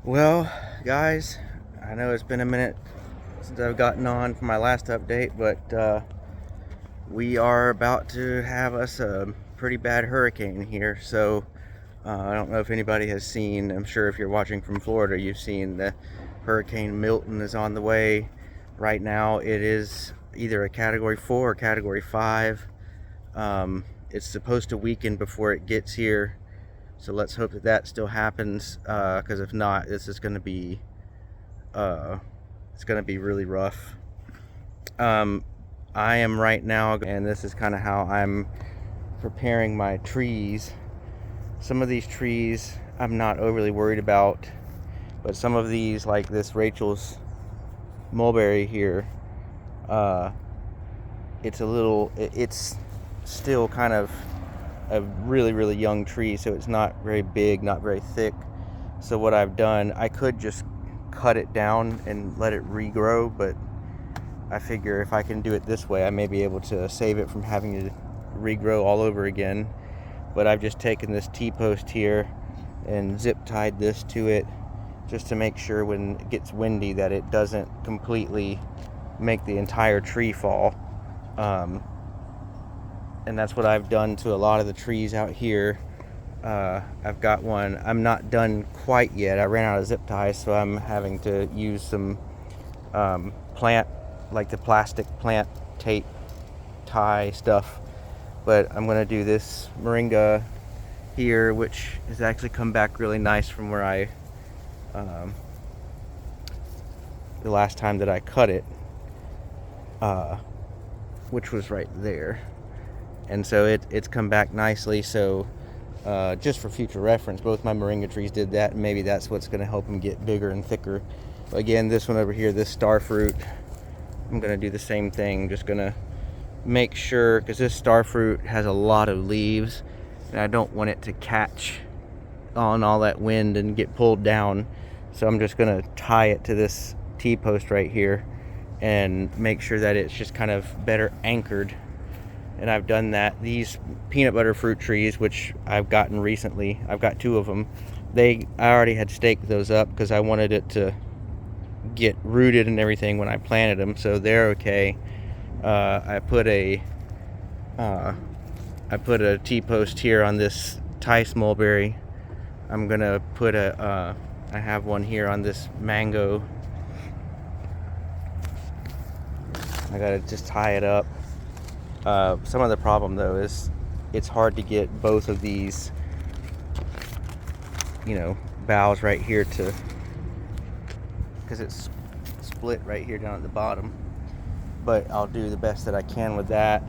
Well, guys, I know it's been a minute since I've gotten on for my last update, but we are about to have us a pretty bad hurricane here. So I don't know if anybody has seen, I'm sure if you're watching from Florida, you've seen the Hurricane Milton is on the way. Right now, it is either a Category 4 or Category 5. It's supposed to weaken before it gets here. So let's hope that that still happens, because if not, this is going to be it's going to be really rough. I am right now, and this is kind of how I'm preparing my trees. Some of these trees I'm not overly worried about, but some of these, like this Rachel's mulberry here, it's still kind of a really young tree, so it's not very big, not very thick. So what I've done, I could just cut it down and let it regrow, but I figure if I can do it this way, I may be able to save it from having to regrow all over again. But I've just taken this T-post here and zip tied this to it just to make sure when it gets windy that it doesn't completely make the entire tree fall. And that's what I've done to a lot of the trees out here. I've got one, I'm not done quite yet. I ran out of zip ties, so I'm having to use some plant, like the plastic plant tape tie stuff. But I'm going to do this moringa here, which has actually come back really nice from where I, the last time that I cut it, which was right there. And so it's come back nicely. So just for future reference, both my moringa trees did that, and maybe that's what's going to help them get bigger and thicker. Again, this one over here, this star fruit, I'm going to do the same thing. Just going to make sure, because this star fruit has a lot of leaves, and I don't want it to catch on all that wind and get pulled down. So I'm just going to tie it to this T-post right here and make sure that it's just kind of better anchored. And I've done that. These peanut butter fruit trees, which I've gotten recently, I've got 2 of them. I already had staked those up because I wanted it to get rooted and everything when I planted them, so they're okay. I put a T-post here on this Tice mulberry. I'm gonna put I have one here on this mango. I gotta just tie it up. Some of the problem though is it's hard to get both of these, boughs right here to, because it's split right here down at the bottom. But I'll do the best that I can with that.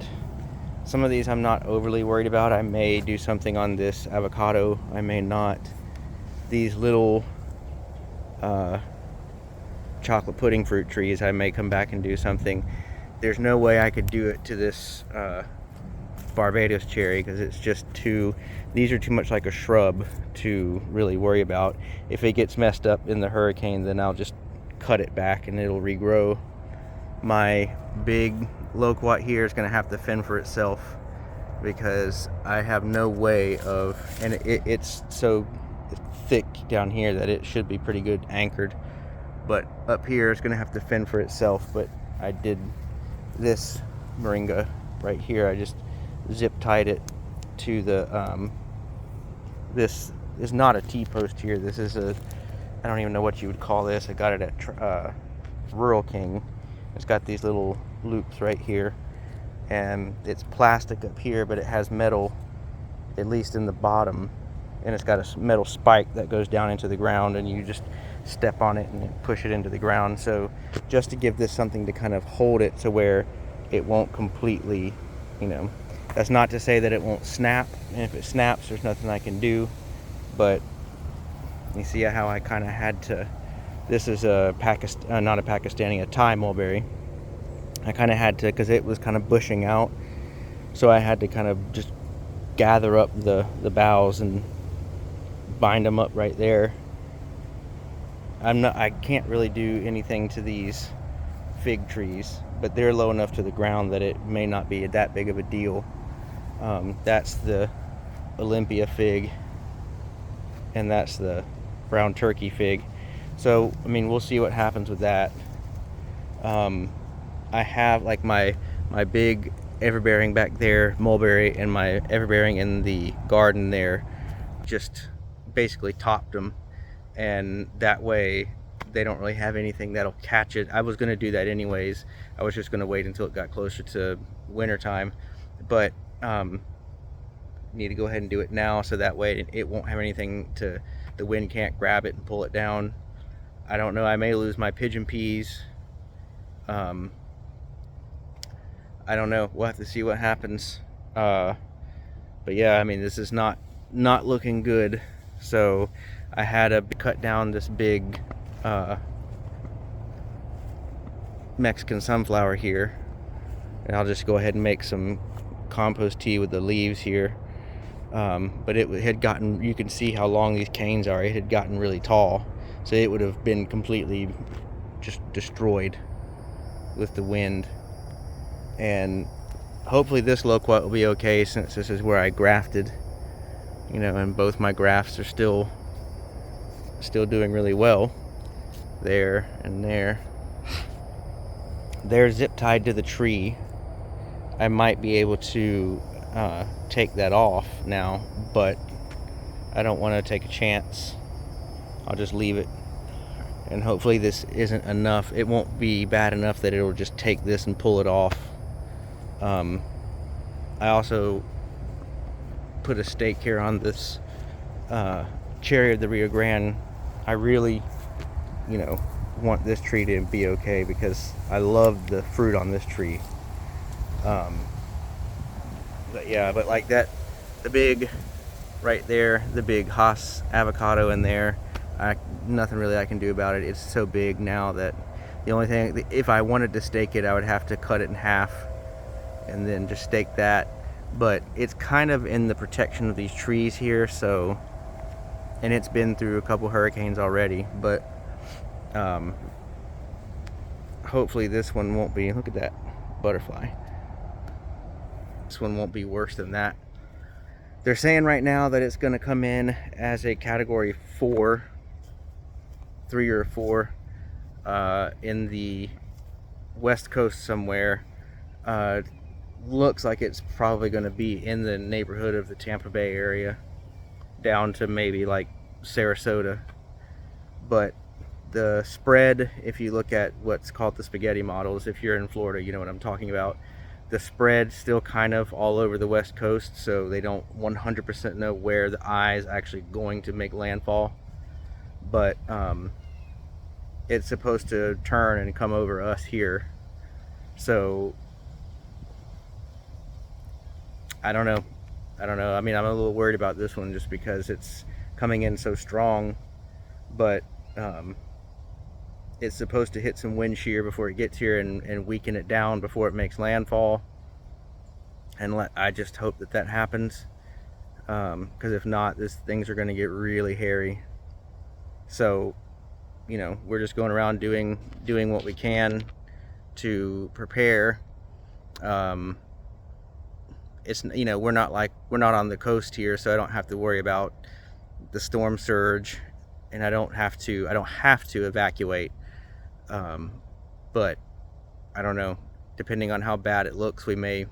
Some of these I'm not overly worried about. I may do something on this avocado, I may not. These little chocolate pudding fruit trees, I may come back and do something. There's no way I could do it to this Barbados cherry, because it's just these are too much like a shrub to really worry about. If it gets messed up in the hurricane, then I'll just cut it back and it'll regrow. My big loquat here is going to have to fend for itself, because I have no way of, and it's so thick down here that it should be pretty good anchored, but up here it's going to have to fend for itself. But I did this moringa right here, I just zip tied it to the this is not a T-post here, this is I don't even know what you would call this. I got it at Rural King. It's got these little loops right here, and it's plastic up here, but it has metal, at least in the bottom, and it's got a metal spike that goes down into the ground, and you just step on it and push it into the ground. So just to give this something to kind of hold it to where it won't completely, that's not to say that it won't snap, and if it snaps, there's nothing I can do. But you see how I kind of had to, this is a not a Pakistani, a Thai mulberry. I kind of had to, because it was kind of bushing out, so I had to kind of just gather up the boughs and bind them up right there. I can't really do anything to these fig trees, but they're low enough to the ground that it may not be that big of a deal. That's the Olympia fig, and that's the brown turkey fig. So I mean, we'll see what happens with that. I have like my big everbearing back there, mulberry, and my everbearing in the garden there. Just basically topped them, and that way they don't really have anything that'll catch it. I was going to do that anyways. I was just going to wait until it got closer to winter time, but need to go ahead and do it now so that way it won't have anything to, the wind can't grab it and pull it down. I don't know, I may lose my pigeon peas. I don't know, we'll have to see what happens. But yeah, I mean, this is not looking good. So I had to cut down this big Mexican sunflower here, and I'll just go ahead and make some compost tea with the leaves here. But it had gotten, you can see how long these canes are, it had gotten really tall, so it would have been completely just destroyed with the wind. And hopefully this loquat will be okay, since this is where I grafted, you know, and both my grafts are still doing really well. There and there. They're zip tied to the tree. I might be able to take that off now, but I don't want to take a chance. I'll just leave it, and hopefully this isn't enough. It won't be bad enough that it'll just take this and pull it off. I also put a stake here on this cherry of the Rio Grande. I really, you know, want this tree to be okay because I love the fruit on this tree. But yeah, but like that, the big right there, the big Haas avocado in there, nothing really I can do about it. It's so big now that the only thing, if I wanted to stake it, I would have to cut it in half and then just stake that. But it's kind of in the protection of these trees here, so, and it's been through a couple hurricanes already, but hopefully this one won't be, look at that butterfly, this one won't be worse than that. They're saying right now that it's going to come in as a category 4, 3 or 4 in the west coast somewhere. Looks like it's probably going to be in the neighborhood of the Tampa Bay area down to maybe like Sarasota. But the spread, if you look at what's called the spaghetti models, if you're in Florida, you know what I'm talking about. The spread still kind of all over the west coast, so they don't 100% know where the eye is actually going to make landfall. But it's supposed to turn and come over us here. So I don't know. I mean, I'm a little worried about this one just because it's coming in so strong, but it's supposed to hit some wind shear before it gets here and weaken it down before it makes landfall. And I just hope that happens, because if not, things are going to get really hairy. So, you know, we're just going around doing what we can to prepare. It's, you know, we're not on the coast here, so I don't have to worry about the storm surge, and I don't have to evacuate. But I don't know, depending on how bad it looks, we may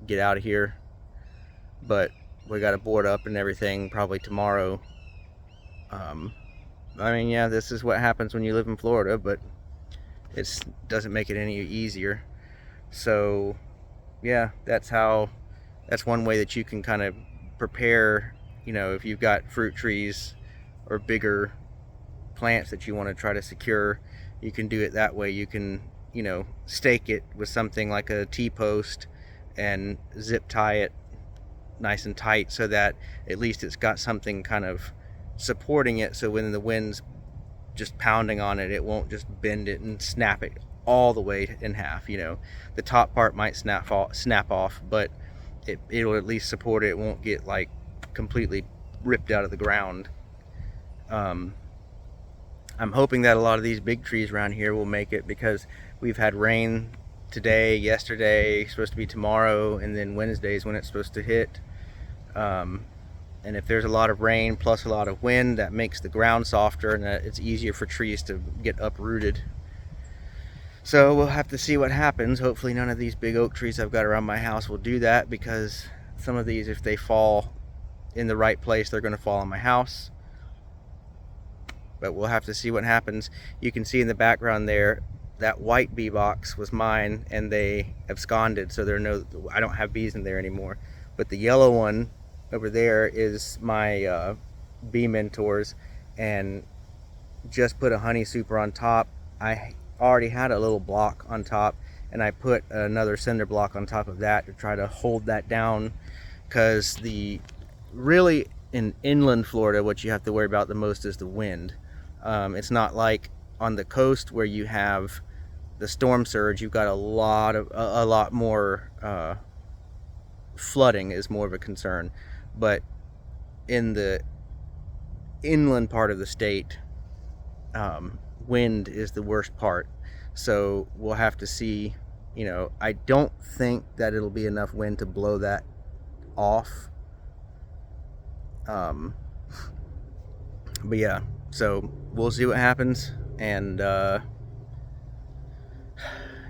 get out of here. But we got to board up and everything probably tomorrow. I mean, yeah, this is what happens when you live in Florida, but it doesn't make it any easier. So yeah, that's one way that you can kind of prepare. You know, if you've got fruit trees or bigger plants that you want to try to secure, you can do it that way. You can, you know, stake it with something like a T-post and zip tie it nice and tight so that at least it's got something kind of supporting it, so when the wind's just pounding on it, it won't just bend it and snap it all the way in half. You know, the top part might snap off, but it'll at least support it. It won't get like completely ripped out of the ground. I'm hoping that a lot of these big trees around here will make it, because we've had rain today, yesterday, supposed to be tomorrow, and then Wednesday is when it's supposed to hit. And if there's a lot of rain plus a lot of wind, that makes the ground softer, and it's easier for trees to get uprooted. So we'll have to see what happens. Hopefully none of these big oak trees I've got around my house will do that, because some of these, if they fall in the right place, they're going to fall on my house. But we'll have to see what happens. You can see in the background there, that white bee box was mine, and they absconded, so I don't have bees in there anymore. But the yellow one over there is my bee mentors, and just put a honey super on top. I already had a little block on top, and I put another cinder block on top of that to try to hold that down, because really in inland Florida, what you have to worry about the most is the wind. It's not like on the coast where you have the storm surge. You've got a lot more flooding is more of a concern, but in the inland part of the state, wind is the worst part. So we'll have to see. I don't think that it'll be enough wind to blow that off. But yeah, so we'll see what happens, and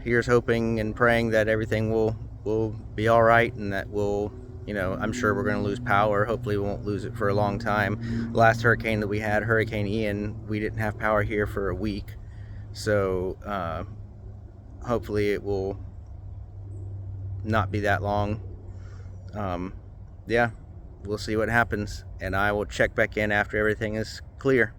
here's hoping and praying that everything will be all right, and that I'm sure we're going to lose power. Hopefully we won't lose it for a long time. Last hurricane that we had, Hurricane Ian, we didn't have power here for a week. So hopefully it will not be that long. Yeah, we'll see what happens, and I will check back in after everything is clear.